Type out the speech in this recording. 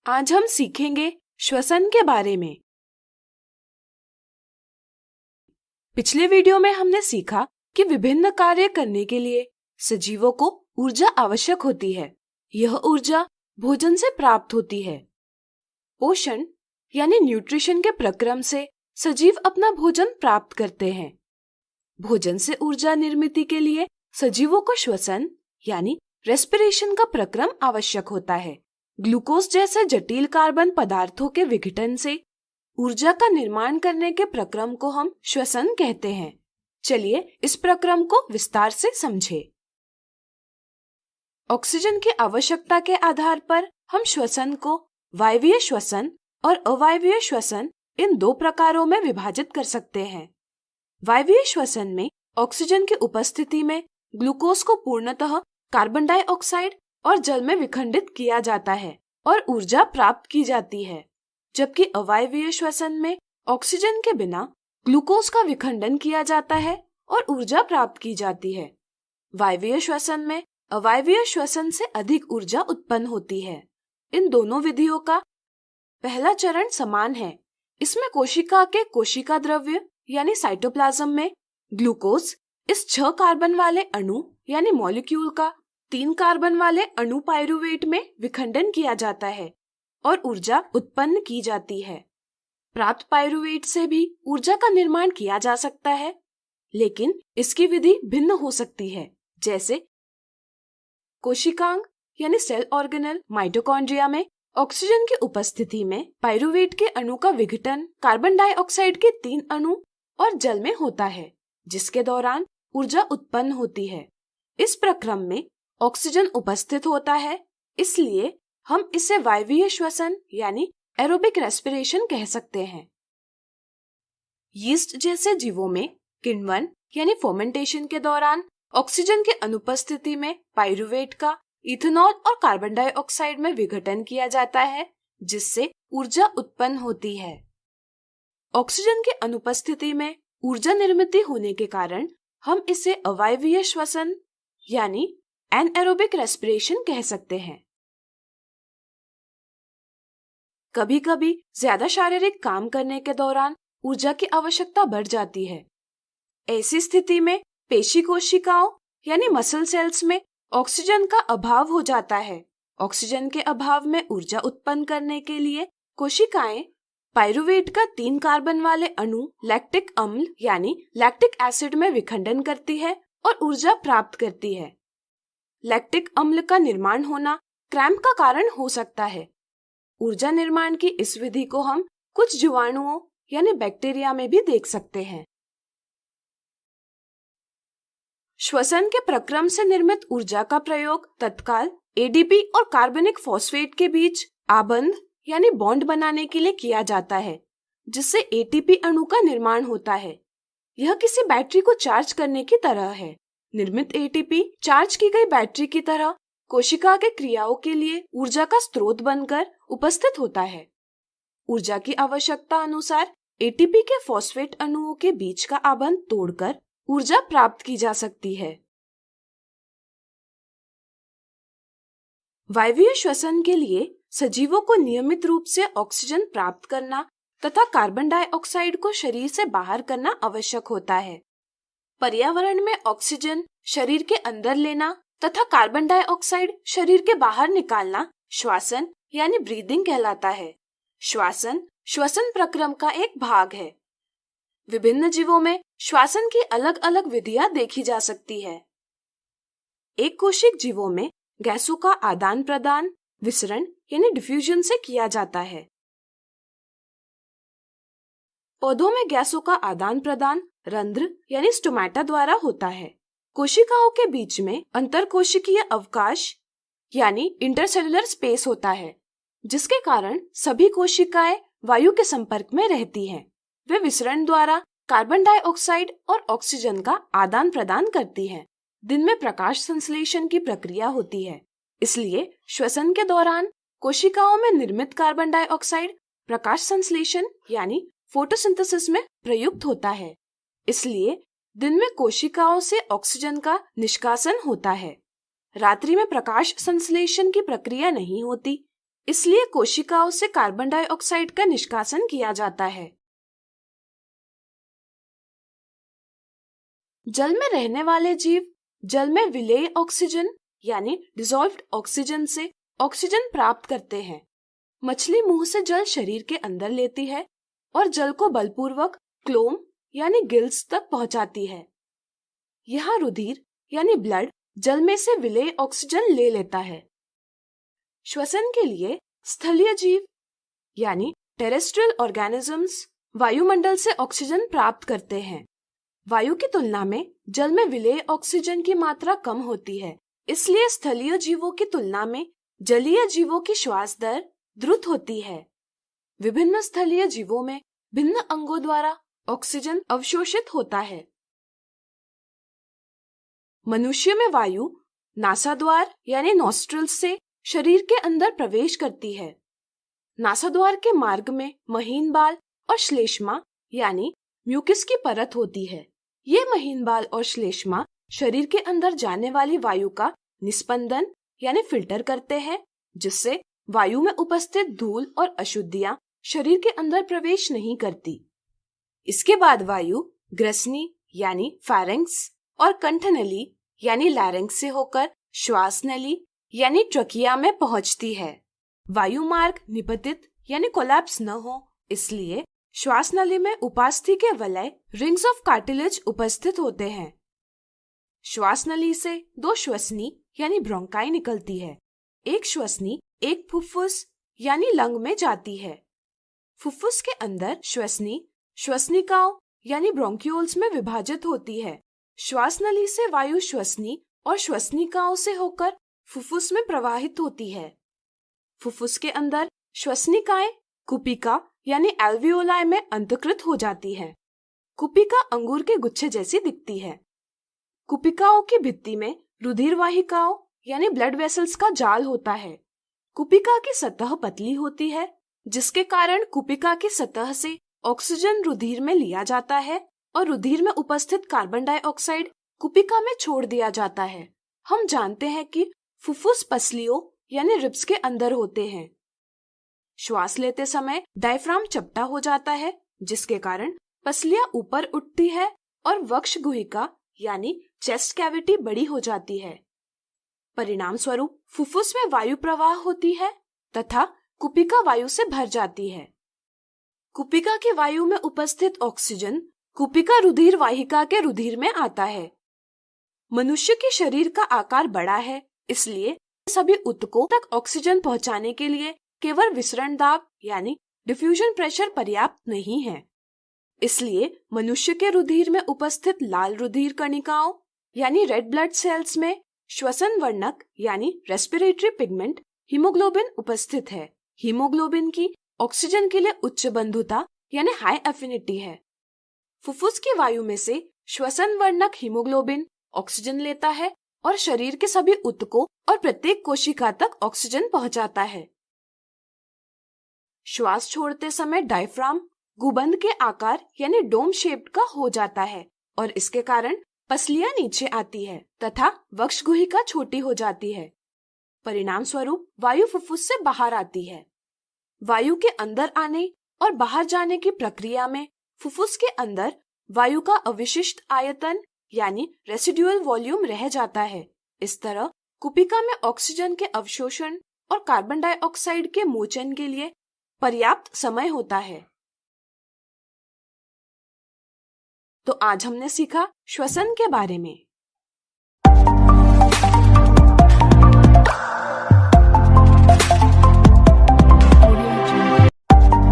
आज हम सीखेंगे श्वसन के बारे में। पिछले वीडियो में हमने सीखा कि विभिन्न कार्य करने के लिए सजीवों को ऊर्जा आवश्यक होती है। यह ऊर्जा भोजन से प्राप्त होती है। पोषण यानी न्यूट्रिशन के प्रक्रम से सजीव अपना भोजन प्राप्त करते हैं। भोजन से ऊर्जा निर्मित के लिए सजीवों को श्वसन यानी रेस्पिरेशन का प्रक्रम आवश्यक होता है। ग्लूकोज जैसे जटिल कार्बन पदार्थों के विघटन से ऊर्जा का निर्माण करने के प्रक्रम को हम श्वसन कहते हैं। चलिए इस प्रक्रम को विस्तार से समझें। ऑक्सीजन की आवश्यकता के आधार पर हम श्वसन को वायवीय श्वसन और अवायवीय श्वसन इन दो प्रकारों में विभाजित कर सकते हैं। वायवीय श्वसन में ऑक्सीजन की उपस्थिति में ग्लूकोज को पूर्णतः कार्बन डाइऑक्साइड और जल में विखंडित किया जाता है और ऊर्जा प्राप्त की जाती है, जबकि अवायवीय श्वसन में ऑक्सीजन के बिना ग्लूकोज का विखंडन किया जाता है और ऊर्जा प्राप्त की जाती है। वायवीय श्वसन में अवायवीय श्वसन से अधिक ऊर्जा उत्पन्न होती है। इन दोनों विधियों का पहला चरण समान है। इसमें कोशिका के कोशिका द्रव्य यानी साइटोप्लाज्म में ग्लूकोज इस 6 कार्बन वाले अणु यानी मॉलिक्यूल का 3 कार्बन वाले अणु पाइरुवेट में विखंडन किया जाता है और ऊर्जा उत्पन्न की जाती है। प्राप्त पाइरुवेट से भी ऊर्जा का निर्माण किया जा सकता है, लेकिन इसकी विधि भिन्न हो सकती है। जैसे कोशिकांग यानी सेल ऑर्गेनल माइटोकॉन्ड्रिया में ऑक्सीजन की उपस्थिति में पाइरुवेट के अणु का विघटन कार्बन डाइऑक्साइड के 3 अणु और जल में होता है, जिसके दौरान ऊर्जा उत्पन्न होती है। इस प्रक्रम में ऑक्सीजन उपस्थित होता है, इसलिए हम इसे वायवीय श्वसन यानी एरोबिक रेस्पिरेशन कह सकते हैं। यीस्ट जैसे जीवों में किण्वन यानी फर्मेंटेशन के दौरान ऑक्सीजन के अनुपस्थिति में पाइरुवेट का इथेनॉल और कार्बन डाइऑक्साइड में विघटन किया जाता है, जिससे ऊर्जा उत्पन्न होती है। ऑक्सीजन के अनुपस्थिति में ऊर्जा निर्मित होने के कारण हम इसे अवायवीय श्वसन यानी एनएरोबिक रेस्पिरेशन कह सकते हैं। कभी कभी ज्यादा शारीरिक काम करने के दौरान ऊर्जा की आवश्यकता बढ़ जाती है। ऐसी स्थिति में पेशी कोशिकाओं यानी मसल सेल्स में ऑक्सीजन का अभाव हो जाता है। ऑक्सीजन के अभाव में ऊर्जा उत्पन्न करने के लिए कोशिकाएं पाइरुवेट का 3 कार्बन वाले अणु लैक्टिक अम्ल यानी लैक्टिक एसिड में विखंडन करती है और ऊर्जा प्राप्त करती है। लैक्टिक अम्ल का निर्माण होना क्रैम्प का कारण हो सकता है। ऊर्जा निर्माण की इस विधि को हम कुछ जीवाणुओं यानी बैक्टीरिया में भी देख सकते हैं। श्वसन के प्रक्रम से निर्मित ऊर्जा का प्रयोग तत्काल एडीपी और कार्बनिक फॉस्फेट के बीच आबंध यानी बॉन्ड बनाने के लिए किया जाता है, जिससे एटीपी अणु का निर्माण होता है। यह किसी बैटरी को चार्ज करने की तरह है। निर्मित एटीपी चार्ज की गई बैटरी की तरह कोशिका के क्रियाओं के लिए ऊर्जा का स्रोत बनकर उपस्थित होता है। ऊर्जा की आवश्यकता अनुसार एटीपी के फॉस्फेट अणुओं के बीच का आबंध तोड़कर ऊर्जा प्राप्त की जा सकती है। वायवीय श्वसन के लिए सजीवों को नियमित रूप से ऑक्सीजन प्राप्त करना तथा कार्बन डाइऑक्साइड को शरीर से बाहर करना आवश्यक होता है। पर्यावरण में ऑक्सीजन शरीर के अंदर लेना तथा कार्बन डाइऑक्साइड शरीर के बाहर निकालना श्वासन यानी ब्रीदिंग कहलाता है। श्वासन श्वसन प्रक्रम का एक भाग है। विभिन्न जीवों में श्वासन की अलग अलग विधियां देखी जा सकती है। एक कोशिक जीवों में गैसों का आदान प्रदान विसरण यानी डिफ्यूजन से किया जाता है। पौधों में गैसों का आदान प्रदान रंध्र यानी स्टोमेटा द्वारा होता है। कोशिकाओं के बीच में अंतरकोशिकीय अवकाश यानी इंटरसेलुलर स्पेस होता है, जिसके कारण सभी कोशिकाएं वायु के संपर्क में रहती हैं। वे विसरण द्वारा कार्बन डाइऑक्साइड और ऑक्सीजन का आदान प्रदान करती हैं। दिन में प्रकाश संश्लेषण की प्रक्रिया होती है, इसलिए श्वसन के दौरान कोशिकाओं में निर्मित कार्बन डाइऑक्साइड प्रकाश संश्लेषण यानी फोटोसिंथेसिस में प्रयुक्त होता है। इसलिए दिन में कोशिकाओं से ऑक्सीजन का निष्कासन होता है। रात्रि में प्रकाश संश्लेषण की प्रक्रिया नहीं होती, इसलिए कोशिकाओं से कार्बन डाइऑक्साइड का निष्कासन किया जाता है। जल में रहने वाले जीव जल में विलेय ऑक्सीजन यानी डिसॉल्व्ड ऑक्सीजन से ऑक्सीजन प्राप्त करते हैं। मछली मुंह से जल शरीर के अंदर लेती है और जल को बलपूर्वक क्लोम यानी गिल्स तक पहुंचाती है। यहाँ रुधिर यानी ब्लड जल में से विलेय ऑक्सीजन ले लेता है। श्वसन के लिए स्थलीय जीव यानी टेरेस्ट्रियल ऑर्गेनिजम्स वायुमंडल से ऑक्सीजन प्राप्त करते हैं। वायु की तुलना में जल में विलेय ऑक्सीजन की मात्रा कम होती है, इसलिए स्थलीय जीवों की तुलना में जलीय जीवों की श्वास दर द्रुत होती है। विभिन्न स्थलीय जीवों में भिन्न अंगों द्वारा ऑक्सीजन अवशोषित होता है। मनुष्य में वायु नासाद्वार यानी नॉस्ट्रिल्स से शरीर के अंदर प्रवेश करती है। नासाद्वार के मार्ग में महीन बाल और श्लेष्मा यानी म्यूकस की परत होती है। ये महीन बाल और श्लेष्मा शरीर के अंदर जाने वाली वायु का निस्पंदन यानी फिल्टर करते हैं, जिससे वायु में उपस्थित धूल और अशुद्धियां शरीर के अंदर प्रवेश नहीं करती। इसके बाद वायु ग्रसनी यानी फैरिंक्स और कंठनली यानी लैरिंक्स से होकर श्वास नली यानी ट्रकिया में पहुंचती है। वायु मार्ग निपतित यानी कोलैप्स न हो, इसलिए श्वास नली में उपास्थि के वलय रिंग्स ऑफ कार्टिलेज उपस्थित होते हैं। श्वास नली से दो श्वसनी यानी ब्रोंकाई निकलती है। एक श्वसनी एक फुफ्फुस यानी लंग में जाती है। फुफ्फुस के अंदर श्वसनी श्वसनिकाओं यानी ब्रोंक्यूल्स में विभाजित होती है। श्वास नली से वायु श्वसनी और श्वसनिकाओं से होकर फुफ्फुस में प्रवाहित होती है। फुफ्फुस के अंदर श्वसनिकाएं कुपिका यानी एल्वियोलाई में अंतकृत हो जाती है। कुपिका अंगूर के गुच्छे जैसी दिखती है। कुपिकाओं की भित्ति में रुधिर वाहिकाओं यानी ब्लड वेसल्स का जाल होता है। कुपिका की सतह पतली होती है, जिसके कारण कुपिका की सतह से ऑक्सीजन रुधिर में लिया जाता है और रुधिर में उपस्थित कार्बन डाइऑक्साइड कुपिका में छोड़ दिया जाता है। हम जानते हैं कि फुफ्फुस पसलियों यानी रिब्स के अंदर होते हैं। श्वास लेते समय डायफ्राम चपटा हो जाता है, जिसके कारण पसलियां ऊपर उठती है और वक्ष गुहिका यानी चेस्ट कैविटी बड़ी हो जाती है। परिणाम स्वरूप फुफ्फुस में वायु प्रवाह होती है तथा कुपिका वायु से भर जाती है। कुपिका की वायु में उपस्थित ऑक्सीजन कुपिका रुधिर वाहिका के रुधिर में आता है। मनुष्य के शरीर का आकार बड़ा है, इसलिए सभी ऊतकों तक ऑक्सीजन पहुंचाने के लिए केवल विसरण दाब यानी डिफ्यूजन प्रेशर पर्याप्त नहीं है। इसलिए मनुष्य के रुधिर में उपस्थित लाल रुधिर कणिकाओं यानी रेड ब्लड सेल्स में श्वसन वर्णक यानी रेस्पिरेटरी पिगमेंट हीमोग्लोबिन उपस्थित है। हीमोग्लोबिन की ऑक्सीजन के लिए उच्च बंधुता यानी हाई एफिनिटी है। फुफ्फुस की वायु में से श्वसन वर्णक हीमोग्लोबिन ऑक्सीजन लेता है और शरीर के सभी ऊतकों और प्रत्येक कोशिका तक ऑक्सीजन पहुंचाता है। श्वास छोड़ते समय डायफ्राम गुबंद के आकार यानी डोम शेप्ड का हो जाता है और इसके कारण पसलियां नीचे आती है तथा वक्ष गुहिका छोटी हो जाती है। परिणाम स्वरूप वायु फुफ्फुस से बाहर आती है। वायु के अंदर आने और बाहर जाने की प्रक्रिया में फुफ्फुस के अंदर वायु का अविशिष्ट आयतन यानी रेसिडुअल वॉल्यूम रह जाता है। इस तरह कुपिका में ऑक्सीजन के अवशोषण और कार्बन डाइऑक्साइड के मोचन के लिए पर्याप्त समय होता है। तो आज हमने सीखा श्वसन के बारे में।